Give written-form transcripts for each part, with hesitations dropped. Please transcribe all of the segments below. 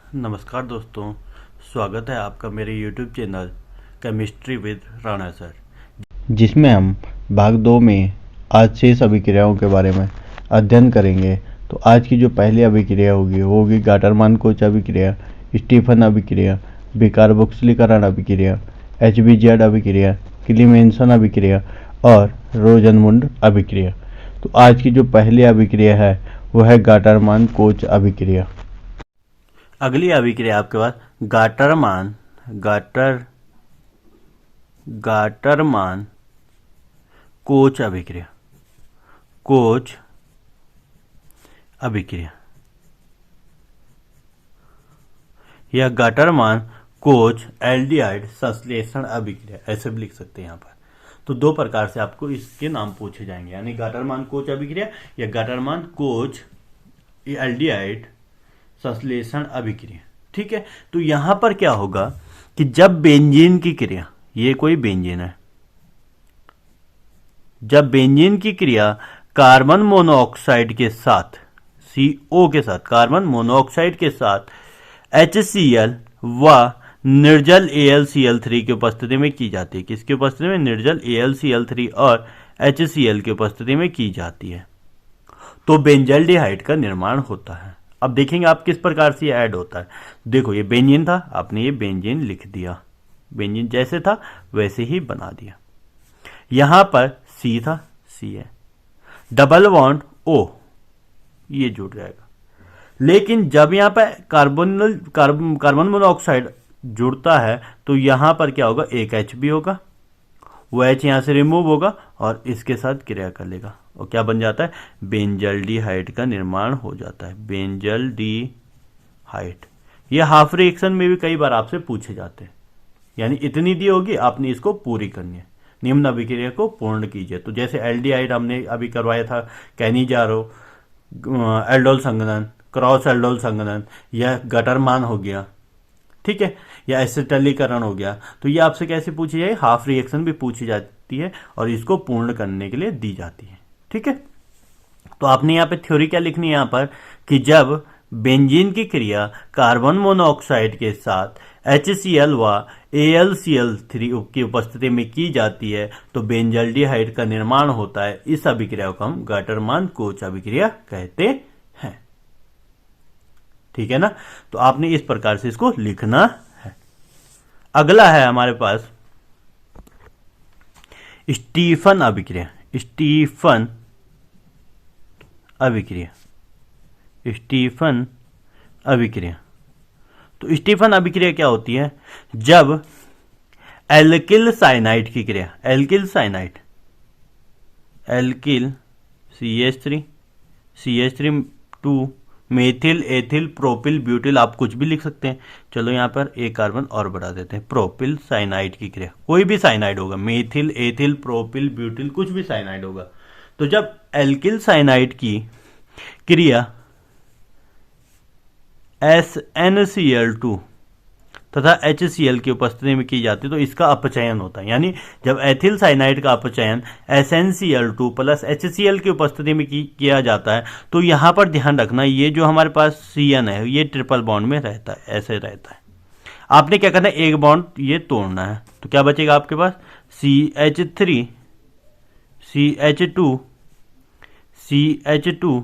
नमस्कार दोस्तों, स्वागत है आपका मेरे YouTube channel chemistry with Rana sir, जिसमें हम भाग 2 में आज शेष अभिक्रियाओं के बारे में अध्ययन करेंगे। तो आज की जो पहली अभिक्रिया होगी वो होगी गाटरमान कोच अभिक्रिया, स्टीफन अभिक्रिया, विकार्बोक्सिलीकरण अभिक्रिया, HBZ अभिक्रिया, क्लीमेंसन अभिक्रिया और रोजनमुंड अभिक्रिया। तो आज की जो पहली अभिक्रिया है वो है गाटरमान कोच अभिक्रिया। अगली अभिक्रिया आपके पास गाटरमान कोच अभिक्रिया, या गाटरमान कोच एल्डिहाइड संश्लेषण अभिक्रिया, ऐसे भी लिख सकते हैं यहाँ पर। तो दो प्रकार से आपको इसके नाम पूछे जाएंगे, यानी गाटरमान कोच अभिक्रिया या गाटरमान कोच एल्डिहाइड संश्लेषण अभिक्रिया। ठीक है, तो यहां पर क्या होगा कि जब बेंजीन की क्रिया, ये कोई बेंजीन है, जब बेंजीन की क्रिया कार्बन मोनोऑक्साइड के साथ CO के साथ, कार्बन मोनोऑक्साइड के साथ HCl व निर्जल AlCl3 की उपस्थिति में की जाती है। किसकी उपस्थिति में? निर्जल AlCl3 और HCl की उपस्थिति में की जाती है, तो बेंजल्डिहाइड का निर्माण होता है। अब देखेंगे आप किस प्रकार से ऐड होता है। देखो, ये बेंजीन था, आपने ये बेंजीन लिख दिया, बेंजीन जैसे था वैसे ही बना दिया। यहां पर C था, C है, डबल बॉन्ड O, ये जुड़ जाएगा। लेकिन जब यहां पर कार्बन मोनोऑक्साइड जुड़ता है तो यहां पर क्या होगा? एक H भी होगा, वो H यहां से रिमूव होगा और इसके साथ क्रिया कर लेगा और क्या बन जाता है? बेंजल्डिहाइड का निर्माण हो जाता है, बेंजल्डिहाइड। ये हाफ रिएक्शन में भी कई बार आपसे पूछे जाते हैं, यानी इतनी दी होगी, आपने इसको पूरी करनी है। निम्न अभिक्रिया को पूर्ण कीजिए। तो जैसे एल्डिहाइड हमने अभी करवाया था, कैनिजारो एल्डोल संघनन, क्रॉस एल्डोल संघनन, यह गटरमान हो गया, ठीक है, या एसिटलीकरण हो गया। तो ये आपसे कैसे पूछी जाए? हाफ रिएक्शन भी पूछी जाती है और इसको पूर्ण करने के लिए दी जाती है। ठीक है, तो आपने यहाँ पे थ्योरी क्या लिखनी है यहाँ पर कि जब बेंजीन की क्रिया कार्बन मोनोऑक्साइड के साथ HCl व AlCl3 की उपस्थिति में की जाती है तो बेंजल्डिहाइड का निर्माण होता है। इस अभिक्रिया को हम गाटरमान कोच अभिक्रिया कहते हैं। ठीक है ना, तो आपने इस प्रकार से इसको लिखना है। अगला है हमारे पास स्टीफन अभिक्रिया, स्टीफन अभिक्रिया। तो स्टीफन अभिक्रिया क्या होती है? जब एल्किल साइनाइड की क्रिया, alkyl CH3 methyl ethyl propyl butyl, आप कुछ भी लिख सकते हैं। चलो यहां पर एक कार्बन और बढ़ा देते हैं। प्रोपिल साइनाइड की क्रिया, कोई भी साइनाइड होगा, मेथिल एथिल प्रोपिल ब्यूटिल, कुछ भी साइनाइड होगा। तो जब एल्किल साइनाइड की क्रिया SnCl2 तथा HCl की उपस्थिति में की जाती है तो इसका अपचयन होता है। यानी जब एथिल साइनाइड का अपचयन SnCl2 प्लस HCl की उपस्थिति में किया जाता है तो यहां पर ध्यान रखना, ये जो हमारे पास CN है ये ट्रिपल बॉन्ड में रहता है, ऐसे रहता है। आपने क्या करना है? एक बॉन्ड ये तोड़ना है, तो क्या बचेगा आपके पास? CH3 CH2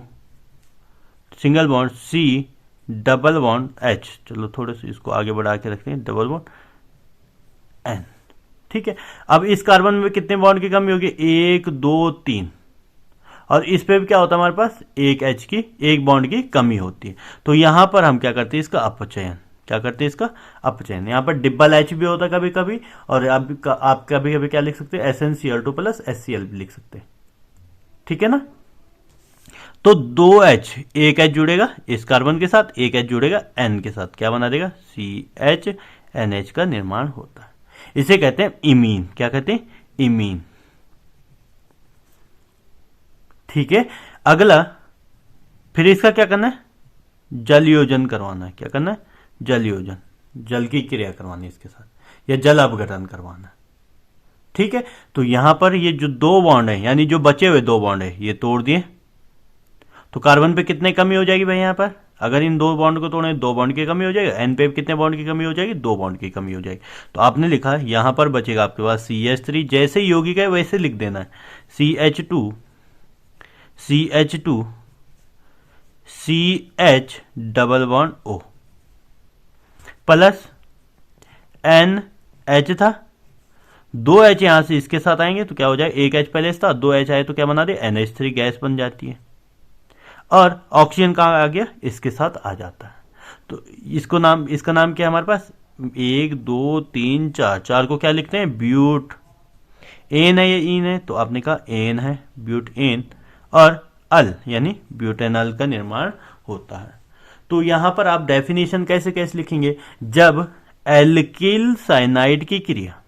single bond C double bond H। चलो थोड़े से इसको आगे बढ़ा के रखते हैं, डबल बॉन्ड N। ठीक है, अब इस कार्बन में कितने बॉन्ड की कमी होगी? 1 2 3, और इस पे भी क्या होता है हमारे पास? एक H की, एक बॉन्ड की कमी होती है। तो यहां पर हम क्या करते हैं? इसका अपचयन। क्या करते हैं? इसका अपचयन। यहां पर डिब्बल H भी होता है कभी कभी, और आप कभी कभी क्या लिख सकते हैं? SnCl2 प्लस HCl भी लिख सकते हैं। ठीक है ना, तो 2H, एक H जुड़ेगा इस कार्बन के साथ, एक H जुड़ेगा N के साथ, क्या बना देगा? CHNH का निर्माण होता है। इसे कहते हैं इमीन। क्या कहते हैं? इमीन। ठीक है, अगला फिर इसका क्या करना है? जल योजन करवाना है। क्या करना है? जल योजन, जल की क्रिया करवानी है इसके साथ, या जल अपघटन करवाना है। ठीक है, तो यहां पर ये जो दो बॉन्ड है, यानी जो बचे हुए दो बॉन्ड है, ये तोड़ दिए तो कार्बन पे कितने कमी हो जाएगी भाई? यहां पर अगर इन 2 बॉन्ड को तोड़े 2 बॉन्ड की कमी हो जाएगी, एन पे कितने बॉन्ड की कमी हो जाएगी, 2 बॉन्ड की कमी हो जाएगी। तो आपने लिखा यहां पर बचेगा आपके पास CH3, जैसे यौगिक है वैसे लिख देना है, CH2 CH double bond O plus NH था, 2 H यहां से इसके साथ आएंगे तो क्या हो जाए, 1 H पहले था, 2 H आए तो क्या बना दे, NH3 गैस बन जाती है। और ऑक्सीजन कहाँ आ गया, इसके साथ आ जाता है। तो इसका नाम क्या है हमारे पास, 1 2 3 4 को क्या लिखते हैं, ब्यूट। एन है या इन है, तो आपने कहा एन है, ब्यूट एन। और अल यानी ब्यूटेनॉल का निर्माण होता है। तो यहां पर आप डेफिनेशन कैसे कैसे लिखेंगे, जब एल्किल साइनाइड की क्रिया,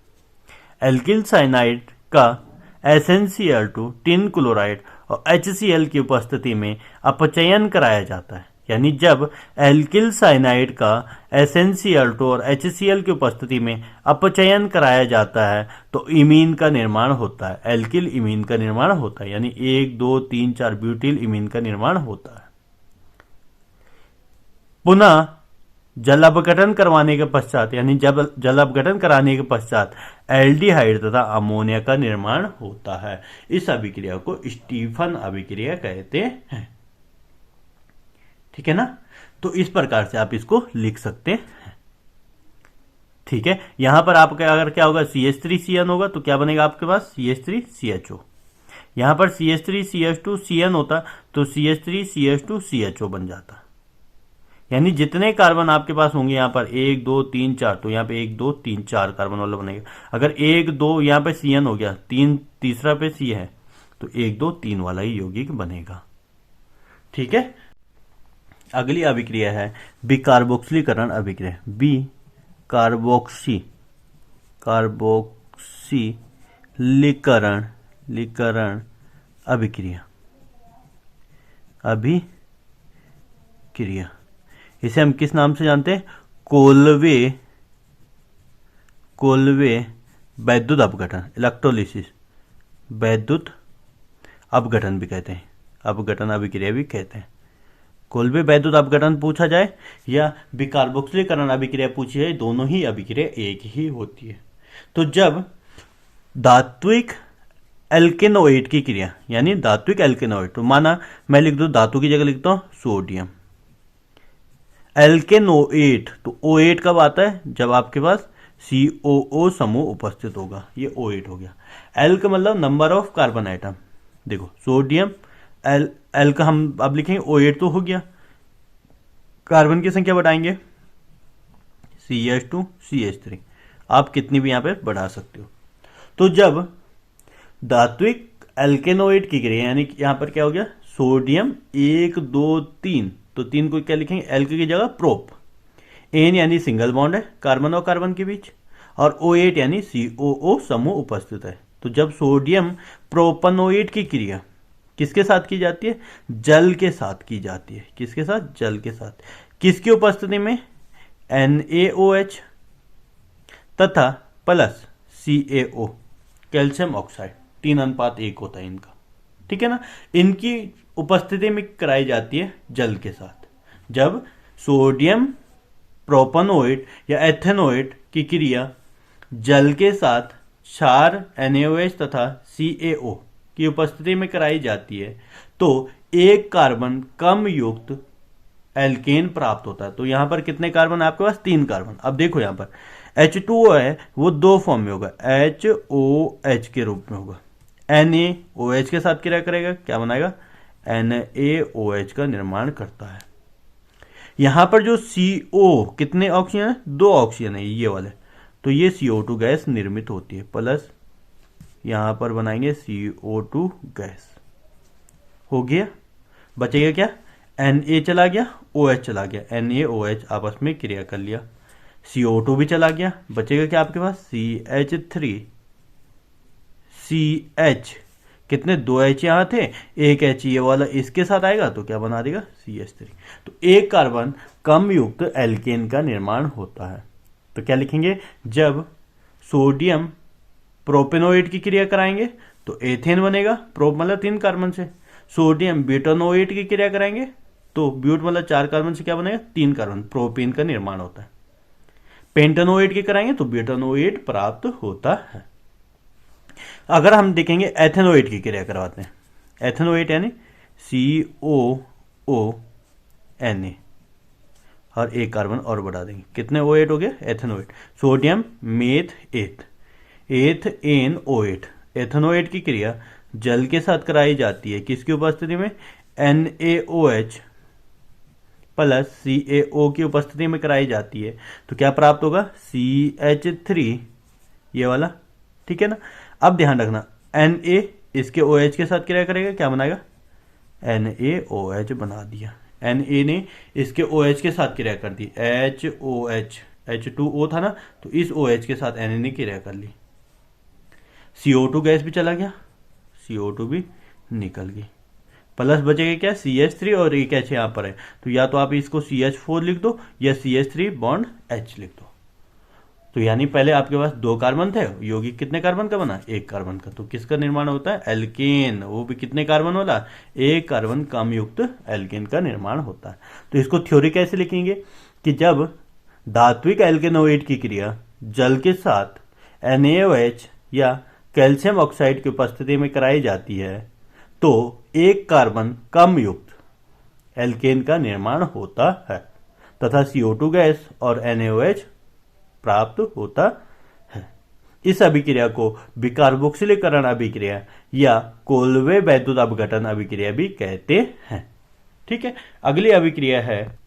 एल्किल साइनाइड का SnCl2 टिन क्लोराइड और HCl की उपस्थिति में अपचयन कराया जाता है, यानी जब एल्किल साइनाइड का SnCl2 और HCl की उपस्थिति में अपचयन कराया जाता है तो इमीन का निर्माण होता है, एल्किल इमीन का निर्माण होता है, यानी 1 2 3 4 ब्यूटिल इमीन का निर्माण होता है। पुनः जल अपघटन करवाने के पश्चात, यानी जब जल अपघटन कराने के पश्चात एल्डिहाइड तथा अमोनिया का निर्माण होता है। इस अभिक्रिया को स्टीफन अभिक्रिया कहते हैं। ठीक है ना, तो इस प्रकार से आप इसको लिख सकते हैं। ठीक है, यहां पर आपका अगर क्या होगा, CH3CN होगा तो क्या बनेगा आपके पास, CH3CHO। यहां पर CH3CH2CN होता तो CH3CH2CHO बन जाता। यानी जितने कार्बन आपके पास होंगे यहाँ पर 1 2 3 4, तो यहाँ पे 1 2 3 4 कार्बन वाला बनेगा। अगर 1 2 यहाँ पे CN हो गया, 3 तीसरा पे C है, तो 1 2 3 वाला ही यौगिक बनेगा। ठीक है, अगली अभिक्रिया है बिकार्बोक्सिलीकरण अभिक्रिया, कार्बोक्सिलीकरण अभिक्रिया। इसे हम किस नाम से जानते हैं, कोलवे वैद्युत अपघटन, इलेक्ट्रोलिसिस, वैद्युत अपघटन भी कहते हैं, अपघटन अभिक्रिया भी कहते हैं। कोलवे वैद्युत अपघटन पूछा जाए या बिकार्बोक्सिलीकरण अभिक्रिया पूछी जाए, दोनों ही अभिक्रिया एक ही होती है। तो जब धात्विक एल्केनोइड की क्रिया, यानी धात्विक एल्केनोइड, तो माना मैं लिख दूं, धातु की जगह लिखता हूं सोडियम, एल्केनोएट, तो O8 कब आता है, जब आपके पास COO समूह उपस्थित होगा, ये O8 हो गया। एल का मतलब नंबर ऑफ कार्बन आइटम, देखो सोडियम एल का हम अब लिखेंगे O8 तो हो गया, कार्बन की संख्या बढ़ाएंगे CH2 CH3, आप कितनी भी यहां पे बढ़ा सकते हो। तो जब धात्विक एल्केनोइड की क्रिया, यानी यहां पर क्या हो गया, सोडियम 1 2 3, तो 3 को क्या लिखेंगे, एल की जगह प्रोप, एन यानी सिंगल बॉन्ड है कार्बन और कार्बन के बीच, और O8 यानी COO समूह उपस्थित है। तो जब सोडियम प्रोपनोइड की क्रिया किसके साथ की जाती है, जल के साथ की जाती है, किसके साथ, जल के साथ, किसकी उपस्थिति में, NaOH तथा प्लस CaO, कैल्शियम ऑक्साइड, 3:1 होता है इनका। ठीक है ना, इनकी उपस्थिति में कराई जाती है जल के साथ। जब सोडियम प्रोपनोइड या एथेनोइड की क्रिया जल के साथ क्षार NaOH तथा CaO की उपस्थिति में कराई जाती है तो एक कार्बन कम युक्त एल्केन प्राप्त होता है। तो यहां पर कितने कार्बन है आपके पास, 3 कार्बन। अब देखो यहां पर H2O है, वो 2 फॉर्म में होगा, HOH के रूप में होगा, NaOH के साथ क्रिया करेगा, क्या बनाएगा, NaOH का निर्माण करता है। यहां पर जो CO, कितने ऑक्सीजन है, 2 ऑक्सीजन है ये वाले, तो ये CO2 गैस निर्मित होती है, प्लस यहां पर बनाएंगे CO2 गैस, हो गया। बचेगा क्या, Na चला गया, OH चला गया, NaOH आपस में क्रिया कर लिया, CO2 भी चला गया, बचेगा क्या आपके पास, CH, कितने, 2 H यहां थे, 1 H ये वाला इसके साथ आएगा तो क्या बना देगा, CH3। तो एक कार्बन कम युक्त एल्केन का निर्माण होता है। तो क्या लिखेंगे, जब सोडियम प्रोपेनोइड की क्रिया कराएंगे तो एथेन बनेगा, प्रोप मतलब 3 कार्बन से, सोडियम ब्यूटानोइड की क्रिया कराएंगे तो ब्यूट मतलब 4 कार्बन से क्या बनेगा, 3 कार्बन, प्रोपेन का निर्माण होता है। पेंटेनोएट की कराएंगे तो ब्यूटानोएट प्राप्त होता है। अगर हम देखेंगे एथेनोएट की क्रिया करवाते हैं, एथेनोएट यानी COONA और एक कार्बन और बढ़ा देंगे, कितने O8 हो गए, एथेनोएट। सोडियम मेथ एथ, एथ एन O8। एथेनोएट की क्रिया जल के साथ कराई जाती है, किसकी उपस्थिति में, NaOH प्लस CaO की उपस्थिति में कराई जाती है। तो क्या प्राप्त होगा, CH3, ये वाला, ठीक है ना। अब ध्यान रखना, Na इसके OH के साथ क्रिया करेगा, क्या बनाएगा, NaOH बना दिया। Na ने इसके OH के साथ क्रिया कर दी, HOH, H2O था ना, तो इस OH के साथ Na ने क्रिया कर ली, CO2 गैस भी चला गया, CO2 भी निकल गई, प्लस बचेगा क्या, CH3 और एक H यहाँ पर है, तो या तो आप इसको CH4 लिख दो या CH3 बॉन्ड H लिख दो। तो यानी पहले आपके पास 2 कार्बन थे, यौगिक कितने कार्बन का बना, 1 कार्बन का, तो किसका निर्माण होता है, एल्केन, वो भी कितने कार्बन वाला, 1 कार्बन कम युक्त एल्केन का निर्माण होता है। तो इसको थ्योरी कैसे लिखेंगे कि जब धात्विक एल्केनोएट की क्रिया जल के साथ NaOH या कैल्शियम ऑक्साइड की उपस्थिति में कराई जाती है तो 1 कार्बन कम युक्त एल्केन का निर्माण होता है तथा CO2 गैस और NaOH प्राप्त होता है। इस अभिक्रिया को विकार्बोक्सिलीकरण अभिक्रिया या कोल्वे वैद्युत अपघटन अभिक्रिया भी कहते हैं। ठीक है, अगली अभिक्रिया है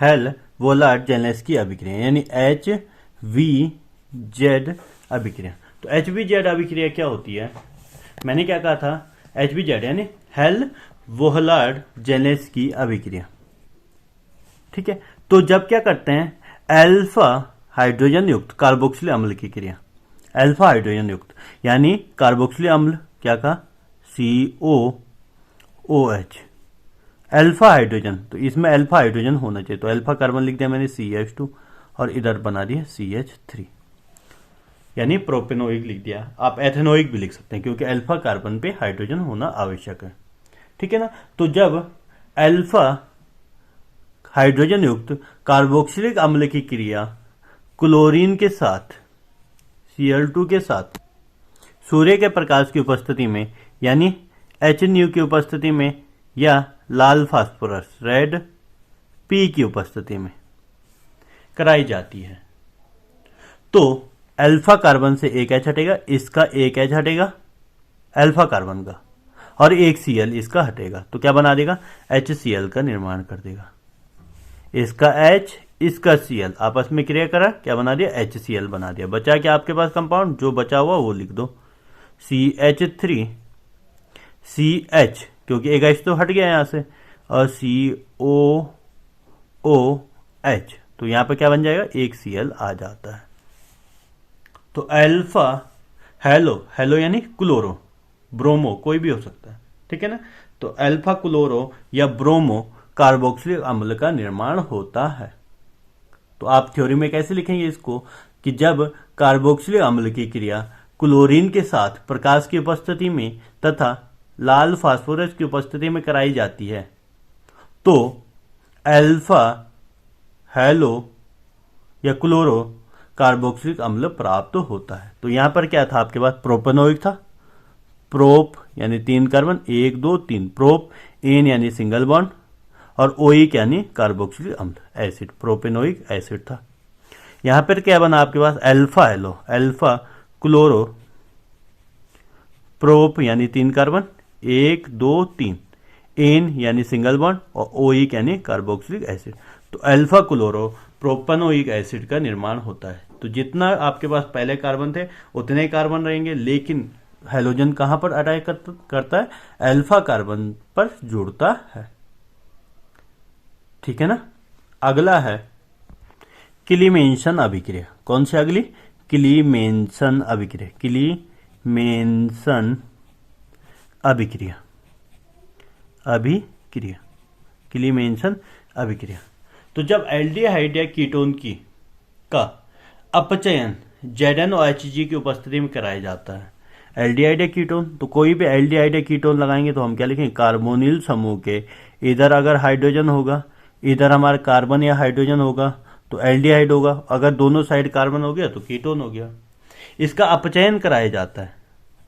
हेल वोलार्ड जेलेंस्की अभिक्रिया यानी HVZ अभिक्रिया। तो HVZ अभिक्रिया क्या होती है, मैंने क्या कहा था, HVZ यानी हेल वोलार्ड जेलेंस्की अभिक्रिया। ठीक है, तो जब क्या करते हैं, अल्फा हाइड्रोजन युक्त कार्बोक्सिल अम्ल की क्रिया, अल्फा हाइड्रोजन युक्त यानी कार्बोक्सिल अम्ल क्या कहा, COOH, अल्फा हाइड्रोजन, तो इसमें अल्फा हाइड्रोजन होना चाहिए, तो अल्फा कार्बन लिख दिया मैंने CH2 और इधर बना दिया CH3 यानी प्रोपेनोइक लिख दिया। आप एथेनोइक भी लिख सकते हैं क्योंकि अल्फा कार्बन पे हाइड्रोजन होना आवश्यक है। ठीक है ना, तो जब अल्फा हाइड्रोजन युक्त कार्बोक्सिलिक अम्ल की क्रिया क्लोरीन के साथ Cl2 के साथ सूर्य के प्रकाश की उपस्थिति में यानी HNU की उपस्थिति में या लाल फास्फोरस रेड P की उपस्थिति में कराई जाती है तो अल्फा कार्बन से एक H हटेगा, इसका एक H हटेगा अल्फा कार्बन का और एक Cl इसका हटेगा, तो क्या बना देगा, HCl का निर्माण कर देगा। इसका H इसका Cl आपस में क्रिया करा, क्या बना दिया, HCl बना दिया। बचा क्या आपके पास कंपाउंड, जो बचा हुआ वो लिख दो CH3 CH क्योंकि एक H तो हट गया यहां से और COOH, तो यहां पर क्या बन जाएगा, एक Cl आ जाता है। तो अल्फा हेलो यानी क्लोरो, ब्रोमो कोई भी हो सकता है, ठीक है ना। तो अल्फा क्लोरो या ब्रोमो कार्बोक्सिलिक अम्ल का निर्माण होता है। तो आप थ्योरी में कैसे लिखेंगे इसको कि जब कार्बोक्सिलिक अम्ल की क्रिया क्लोरीन के साथ प्रकाश की उपस्थिति में तथा लाल फास्फोरस की उपस्थिति में कराई जाती है तो अल्फा हेलो या क्लोरो कार्बोक्सिलिक अम्ल प्राप्त होता है। तो यहां पर क्या था आपके पास, प्रोपेनोइक था, प्रोप यानी 3 कार्बन 1 2 3, प्रोप एन यानी सिंगल बॉन्ड और ओइक यानी कार्बोक्सिलिक अम्ल एसिड, प्रोपेनोइक एसिड था। यहां पर क्या बना आपके पास, alpha halo alpha chloro prop यानी 3 कार्बन 1 2 3, एन यानी सिंगल बॉन्ड और ओइक यानी कार्बोक्सिलिक एसिड। तो अल्फा क्लोरो प्रोपेनोइक एसिड का निर्माण होता है। तो जितना आपके पास पहले कार्बन थे उतने कार्बन रहेंगे, लेकिन हेलोजन कहां पर अटैक करता है, अल्फा कार्बन पर जुड़ता है। ठीक है ना। अगला है क्लीमेंसन अभिक्रिया। कौन सी अगली, क्लीमेंसन अभिक्रिया, क्लीमेंसन अभिक्रिया क्लीमेंसन अभिक्रिया। तो जब एल्डिहाइड या कीटोन का अपचयन ZnOH की उपस्थिति में कराया जाता है, एल्डिहाइड या कीटोन, तो कोई भी एल्डिहाइड या कीटोन लगाएंगे तो हम क्या लिखेंगे, कार्बोनिल समूह के इधर अगर हाइड्रोजन होगा, इधर हमारा कार्बन या हाइड्रोजन होगा तो एल्डिहाइड होगा, अगर दोनों साइड कार्बन हो गया तो कीटोन हो गया। इसका अपचयन कराया जाता है,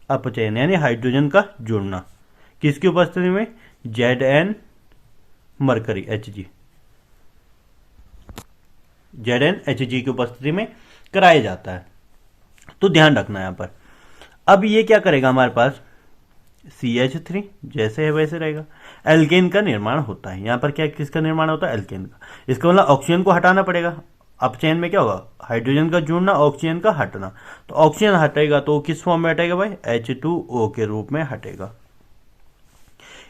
अपचयन यानी हाइड्रोजन का जुड़ना, किसकी उपस्थिति में, Zn mercury Hg, Zn Hg की उपस्थिति में कराया जाता है। तो ध्यान रखना यहां पर। अब ये क्या करेगा, हमारे पास CH3 जैसे है वैसे रहेगा, एल्केन का निर्माण होता है। यहां पर क्या किसका निर्माण होता है, एल्केन का। इसका मतलब ऑक्सीजन को हटाना पड़ेगा। अपचयन में क्या होगा, हाइड्रोजन का जुड़ना, ऑक्सीजन का हटना। तो ऑक्सीजन हटेगा तो किस फॉर्म में हटेगा भाई, H2O के रूप में हटेगा।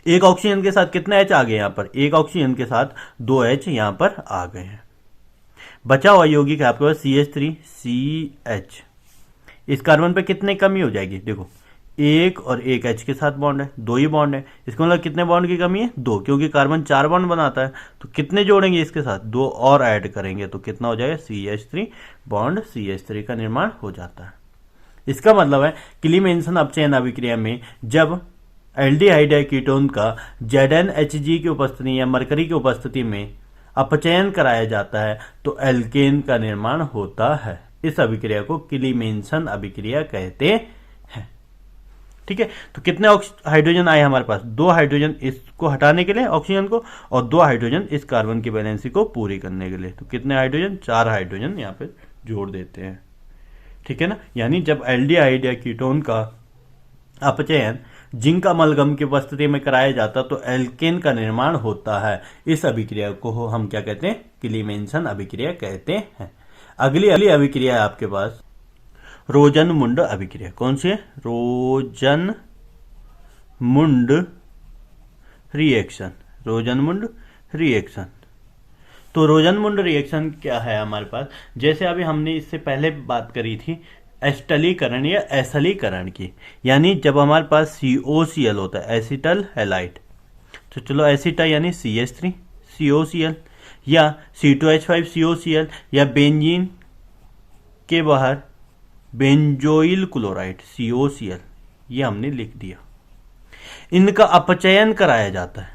एक ऑक्सीजन के साथ कितने H आ गए, यहां पर एक ऑक्सीजन के साथ 2 H यहां पर आ गए हैं। बचा हुआ यौगिक है आपके पास CH3CH। इस कार्बन पे कितने कमी हो जाएगी, देखो एक और एक H के साथ बॉन्ड है, 2 ही बॉन्ड है। इसका मतलब कितने बॉन्ड की कमी है, 2, क्योंकि कार्बन 4 बॉन्ड बनाता है। तो कितने जोड़ेंगे इसके साथ, 2 और ऐड करेंगे तो कितना हो जाएगा, CH3 बॉन्ड CH3 का निर्माण हो जाता है। इसका मतलब है क्लीमेंसन अपचयन अभिक्रिया में जब एल्डिहाइड या कीटोन का ZnHg की उपस्थिति या मरकरी की उपस्थिति में अपचयन कराया जाता है तो एल्केन का निर्माण होता है। इस अभिक्रिया को क्लीमेंसन अभिक्रिया कहते हैं। ठीक है, तो कितने हाइड्रोजन आए हमारे पास, 2 हाइड्रोजन इसको हटाने के लिए ऑक्सीजन को, और 2 हाइड्रोजन इस कार्बन की वैलेंसी को पूरी करने के लिए। तो कितने हाइड्रोजन, 4 हाइड्रोजन यहाँ पे जोड़ देते हैं। ठीक है ना, यानी जब एल्डिहाइड या कीटोन का अपचयन जिंक अमलगम की उपस्थिति में कराया जाता तो एल्केन का निर्माण होता है। इस अभिक्रिया को हम क्या कहते हैं, क्लीमेंसन अभिक्रिया कहते हैं। अगली अभिक्रिया है आपके पास रोजनमुंड अभिक्रिया। कौन सी है, रोजनमुंड रिएक्शन, रोजनमुंड रिएक्शन। तो रोजनमुंड रिएक्शन क्या है हमारे पास, जैसे अभी हमने इससे पहले बात करी थी एस्टलीकरण या एसलीकरण की, यानी जब हमारे पास COCl होता है, एसिटल हैलाइड, तो चलो एसिटा यानी CH3 COCl या C2H5COCl या बेंजीन के बाहर बेंजोइल क्लोराइड COCl, ये हमने लिख दिया। इनका अपचयन कराया जाता है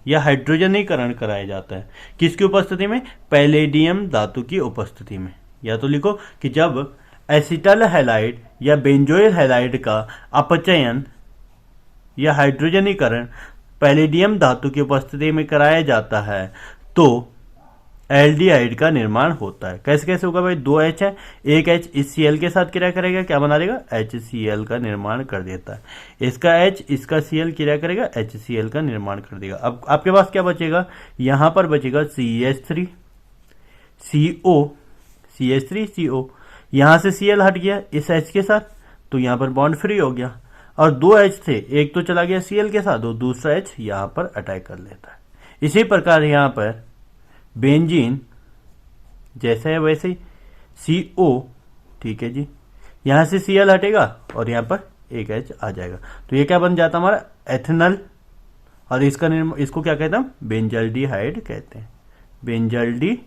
या हाइड्रोजनीकरण कराया जाता है, किसकी उपस्थिति में, पैलेडियम धातु की उपस्थिति में। या तो लिखो कि जब एसिटल हैलाइड या बेंजोइल हैलाइड का अपचयन या हाइड्रोजनीकरण पैलेडियम धातु की उपस्थिति में कराया जाता है तो एल्डिहाइड का निर्माण होता है। कैसे कैसे होगा भाई, 2 H है, एक H इस Cl के साथ क्रिया करेगा, क्या बना देगा, HCl का निर्माण कर देता है। इसका H इसका Cl क्रिया करेगा, HCl का निर्माण कर देगा। अब आपके पास क्या बचेगा, यहां पर बचेगा CH3CO, यहां से Cl हट गया इस H के साथ तो यहां पर बॉन्ड फ्री हो गया, और 2 H थे, एक तो चला गया Cl के साथ और दूसरा H यहां पर अटैक कर लेता है। इसी प्रकार यहां पर बेंजीन जैसे है वैसे ही CO, ठीक है जी, यहां से Cl हटेगा और यहां पर एक H आ जाएगा, तो ये क्या बन जाता है हमारा, एथेनॉल। और इसको क्या कहते हैं हम, बेंजल्डिहाइड कहते हैं, बेंजल्डिहाइड।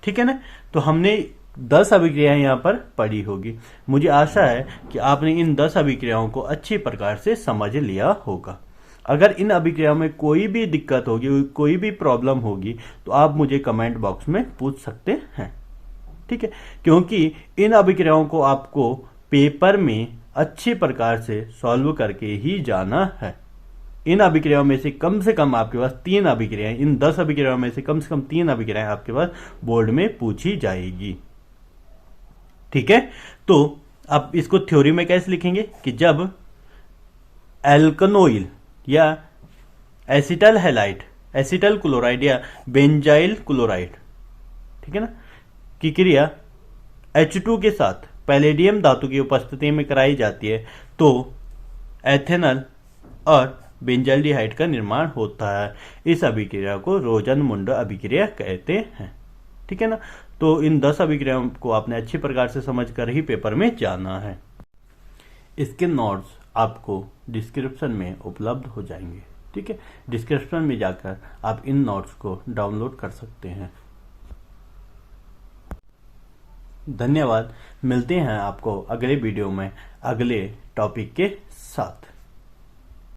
ठीक है ना, तो हमने 10 अभिक्रियाएं यहां पर पढ़ी होगी। मुझे आशा है कि आपने इन 10 अभिक्रियाओं को अच्छी प्रकार से समझ लिया होगा। अगर इन अभिक्रियाओं में कोई भी दिक्कत होगी, कोई भी प्रॉब्लम होगी तो आप मुझे कमेंट बॉक्स में पूछ सकते हैं। ठीक है, क्योंकि इन अभिक्रियाओं को आपको पेपर में अच्छी प्रकार से सॉल्व करके ही जाना है। इन अभिक्रियाओं में से कम आपके पास 3 अभिक्रियाएं, इन 10 अभिक्रियाओं में से कम 3 अभिक्रियाएं आपके पास बोर्ड में पूछी जाएगी। ठीक है, तो आप इसको थ्योरी में कैसे लिखेंगे कि जब एल्कनोइल या एसिटल हैलाइड, एसिटल क्लोराइड या बेंजाइल क्लोराइड, ठीक है ना, की क्रिया H2 के साथ पैलेडियम धातु की उपस्थिति में कराई जाती है तो एथेनॉल और बेंजल्डिहाइड का निर्माण होता है। इस अभिक्रिया को रोजनमुंड अभिक्रिया कहते हैं। ठीक है ना, तो इन 10 अभिक्रियाओं को आपने अच्छी प्रकार से समझकर ही पेपर में जाना है। इसके नोट्स आपको डिस्क्रिप्शन में उपलब्ध हो जाएंगे। ठीक है, डिस्क्रिप्शन में जाकर आप इन नोट्स को डाउनलोड कर सकते हैं। धन्यवाद। मिलते हैं आपको अगले वीडियो में अगले टॉपिक के साथ।